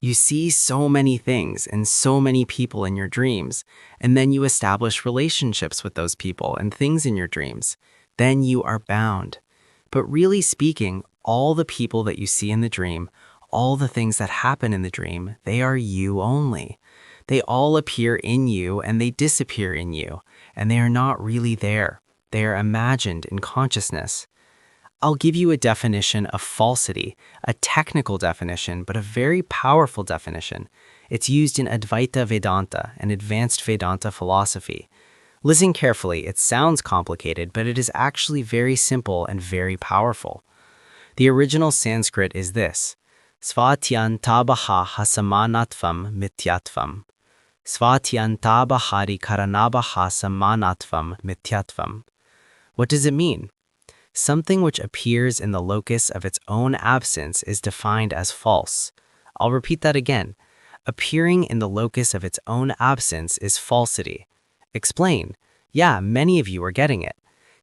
You see so many things and so many people in your dreams, and then you establish relationships with those people and things in your dreams. Then you are bound. But really speaking, all the people that you see in the dream, all the things that happen in the dream, they are you only. They all appear in you and they disappear in you, and they are not really there. They are imagined in consciousness. I'll give you a definition of falsity, a technical definition, but a very powerful definition. It's used in Advaita Vedanta, an advanced Vedanta philosophy. Listen carefully, it sounds complicated, but it is actually very simple and very powerful. The original Sanskrit is this: Svatyantabaha hasamanatvam mityatvam. Svatyantabahari karanabaha samanatvam mityatvam. What does it mean? Something which appears in the locus of its own absence is defined as false. I'll repeat that again. Appearing in the locus of its own absence is falsity. Explain. Yeah, many of you are getting it.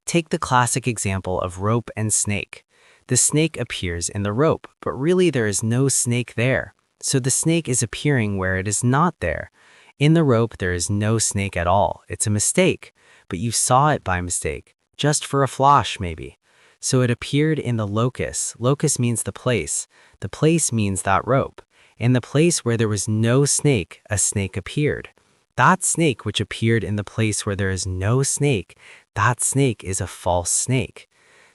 Take the classic example of rope and snake. The snake appears in the rope, but really there is no snake there. So the snake is appearing where it is not there. In the rope, there is no snake at all. It's a mistake, but you saw it by mistake. Just for a flash, maybe. So it appeared in the locus. Locus means the place. The place means that rope. In the place where there was no snake, a snake appeared. That snake which appeared in the place where there is no snake, that snake is a false snake.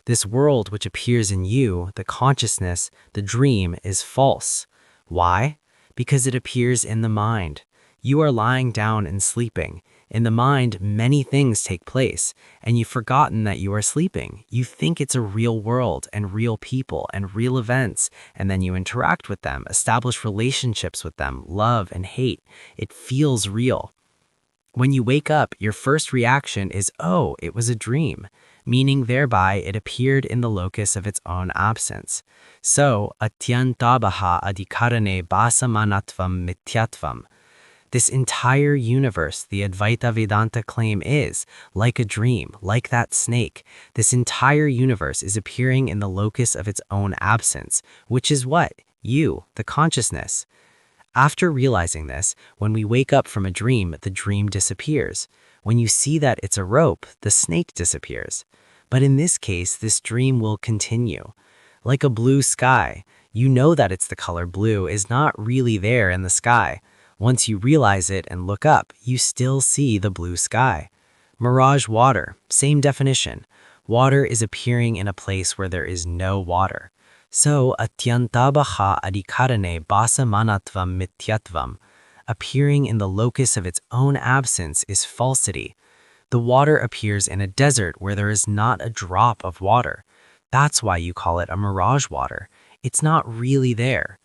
This world which appears in you, the consciousness, the dream, is false. Why? Because it appears in the mind. You are lying down and sleeping. In the mind, many things take place, and you've forgotten that you are sleeping. You think it's a real world and real people and real events, and then you interact with them, establish relationships with them, love and hate. It feels real. When you wake up, your first reaction is, oh, it was a dream, meaning thereby it appeared in the locus of its own absence. So, atyantabaha adhikarane basamanatvam mityatvam. This entire universe, the Advaita Vedanta claim, is like a dream, like that snake. This entire universe is appearing in the locus of its own absence, which is what? You, the consciousness. After realizing this, when we wake up from a dream, the dream disappears. When you see that it's a rope, the snake disappears. But in this case, this dream will continue. Like a blue sky, you know that it's the color blue is not really there in the sky. Once you realize it and look up, you still see the blue sky. Mirage water, same definition. Water is appearing in a place where there is no water. So, atyantabaha adhikarane basamanatvam mityatvam. Appearing in the locus of its own absence is falsity. The water appears in a desert where there is not a drop of water. That's why you call it a mirage water. It's not really there.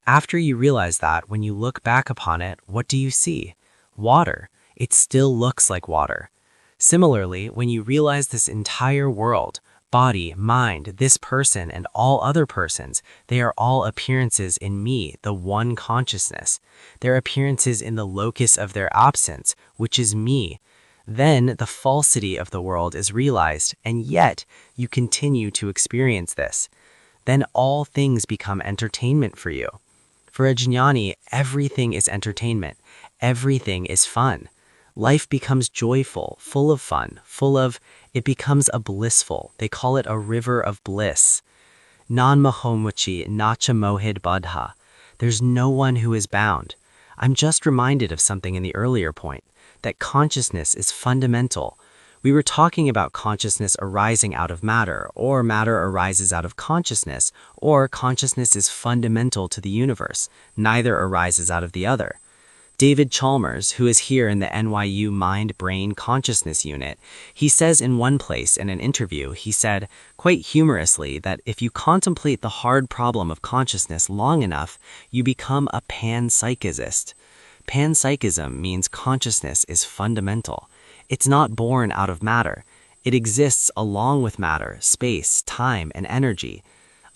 After you realize that, when you look back upon it, what do you see? Water. It still looks like water. Similarly, when you realize this entire world, body, mind, this person, and all other persons, they are all appearances in me, the one consciousness. They're appearances in the locus of their absence, which is me. Then the falsity of the world is realized, and yet you continue to experience this. Then all things become entertainment for you. For a jnani, everything is entertainment. Everything is fun. Life becomes joyful, full of fun, it becomes a blissful. They call it a river of bliss. Non-mohomuchi nacha mohid badha. There's no one who is bound. I'm just reminded of something in the earlier point, that consciousness is fundamental. We were talking about consciousness arising out of matter, or matter arises out of consciousness, or consciousness is fundamental to the universe. Neither arises out of the other. David Chalmers, who is here in the NYU Mind-Brain Consciousness Unit, he says in one place in an interview, he said, quite humorously, that if you contemplate the hard problem of consciousness long enough, you become a panpsychist. Panpsychism means consciousness is fundamental. It's not born out of matter. It exists along with matter, space, time, and energy.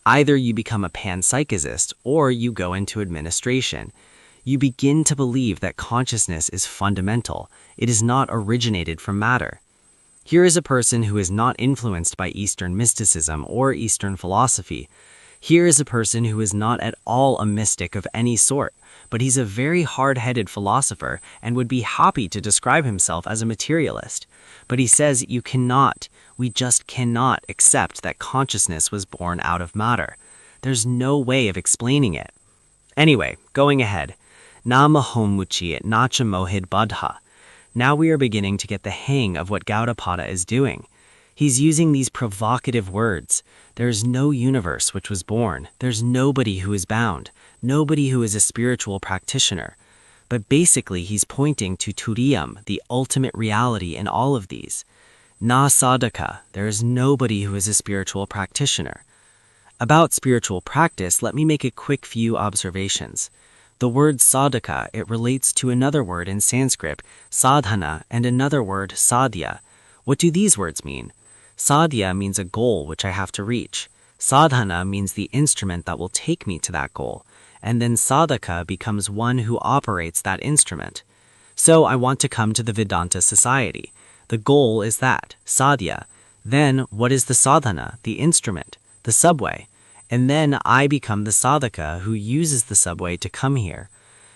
Either you become a panpsychist or you go into administration. You begin to believe that consciousness is fundamental. It is not originated from matter. Here is a person who is not influenced by Eastern mysticism or Eastern philosophy. Here is a person who is not at all a mystic of any sort, but he's a very hard-headed philosopher and would be happy to describe himself as a materialist. But he says we just cannot accept that consciousness was born out of matter. There's no way of explaining it. Anyway, going ahead. Na mahomuchi nacha mohid badha. Now we are beginning to get the hang of what Gaudapada is doing. He's using these provocative words. There's no universe which was born. There's nobody who is bound. Nobody who is a spiritual practitioner. But basically he's pointing to Turiyam, the ultimate reality in all of these. Na Sadhaka, there is nobody who is a spiritual practitioner. About spiritual practice, let me make a quick few observations. The word sadhaka, it relates to another word in Sanskrit, sadhana, and another word, sadhya. What do these words mean? Sadhya means a goal which I have to reach. Sadhana means the instrument that will take me to that goal. And then sadhaka becomes one who operates that instrument. So I want to come to the Vedanta society. The goal is that, sadhya. Then what is the sadhana, the instrument, the subway? And then I become the sadhaka who uses the subway to come here.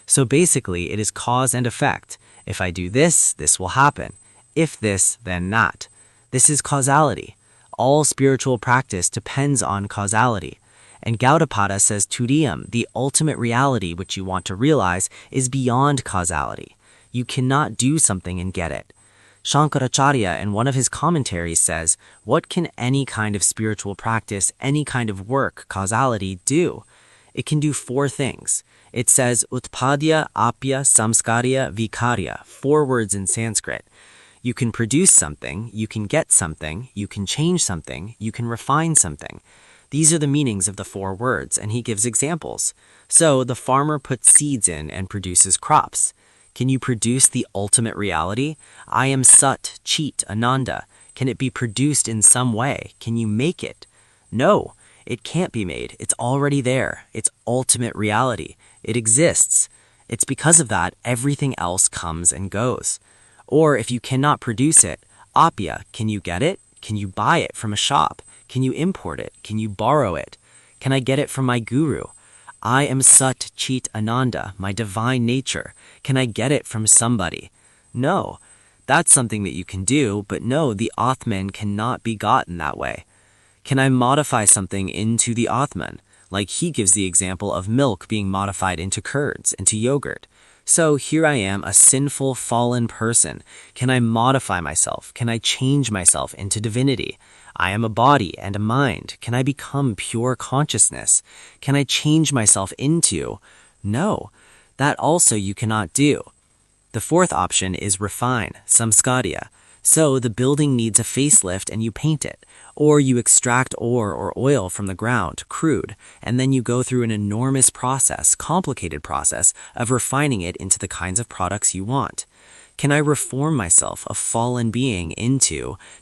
So basically it is cause and effect. If I do this, this will happen. If this, then that. This is causality. All spiritual practice depends on causality. And Gaudapada says Turiyam, the ultimate reality which you want to realize, is beyond causality. You cannot do something and get it. Shankaracharya in one of his commentaries says, what can any kind of spiritual practice, any kind of work, causality, do? It can do 4 things. It says, Utpadya, Apya, Samskarya, Vikarya, 4 words in Sanskrit. You can produce something, you can get something, you can change something, you can refine something. These are the meanings of the 4 words, and he gives examples. So the farmer puts seeds in and produces crops. Can you produce the ultimate reality? I am Sat, Chit, Ananda. Can it be produced in some way? Can you make it? No, it can't be made. It's already there. It's ultimate reality. It exists. It's because of that everything else comes and goes. Or if you cannot produce it, Apya, can you get it? Can you buy it from a shop? Can you import it? Can you borrow it? Can I get it from my guru? I am Sat Chit Ananda, my divine nature. Can I get it from somebody? No. That's something that you can do, but no, the Atman cannot be gotten that way. Can I modify something into the Atman? Like he gives the example of milk being modified into curds, into yogurt. So here I am, a sinful, fallen person. Can I modify myself? Can I change myself into divinity? I am a body and a mind. Can I become pure consciousness? Can I change myself into? No, that also you cannot do. The 4th option is refine, samskarya. So the building needs a facelift and you paint it. Or you extract ore or oil from the ground, crude, and then you go through an enormous process, complicated process, of refining it into the kinds of products you want. Can I reform myself, a fallen being,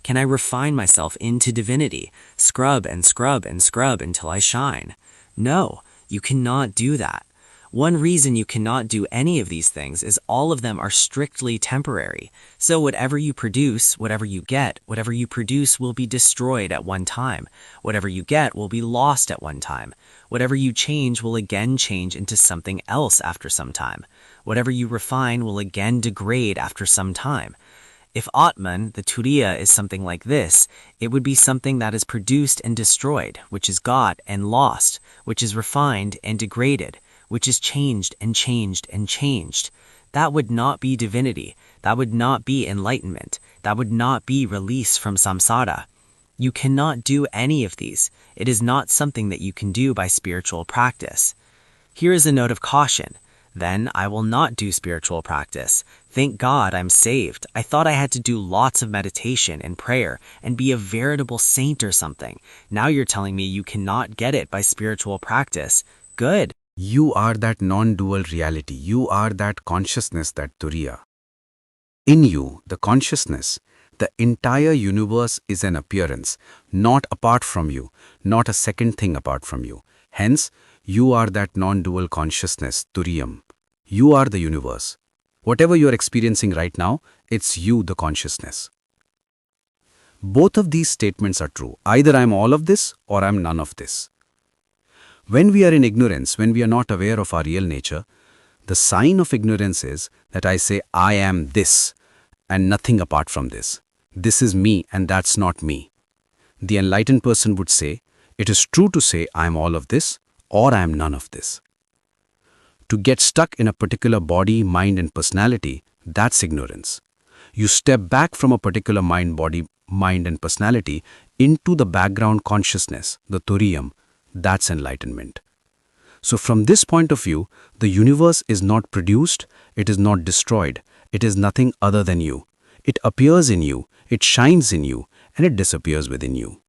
can I refine myself into divinity, scrub and scrub and scrub until I shine? No, you cannot do that. One reason you cannot do any of these things is all of them are strictly temporary. So whatever you produce, whatever you get, whatever you produce will be destroyed at one time. Whatever you get will be lost at one time. Whatever you change will again change into something else after some time. Whatever you refine will again degrade after some time. If Atman, the Turiya, is something like this, it would be something that is produced and destroyed, which is got and lost, which is refined and degraded, which is changed and changed and changed. That would not be divinity. That would not be enlightenment. That would not be release from samsara. You cannot do any of these. It is not something that you can do by spiritual practice. Here is a note of caution. Then I will not do spiritual practice. Thank God I'm saved. I thought I had to do lots of meditation and prayer and be a veritable saint or something. Now you're telling me you cannot get it by spiritual practice. Good. You are that non-dual reality. You are that consciousness, that Turiya. In you, the consciousness, the entire universe is an appearance, not apart from you, not a second thing apart from you. Hence, you are that non-dual consciousness, Turiyam. You are the universe. Whatever you are experiencing right now, it's you, the consciousness. Both of these statements are true. Either I'm all of this or I'm none of this. When we are in ignorance, when we are not aware of our real nature, the sign of ignorance is that I say, I am this and nothing apart from this. This is me and that's not me. The enlightened person would say, it is true to say I am all of this or I am none of this. To get stuck in a particular body, mind and personality, that's ignorance. You step back from a particular mind, body, mind and personality into the background consciousness, the Turiyam. That's enlightenment. So from this point of view, the universe is not produced, it is not destroyed, it is nothing other than you. It appears in you, it shines in you, and it disappears within you.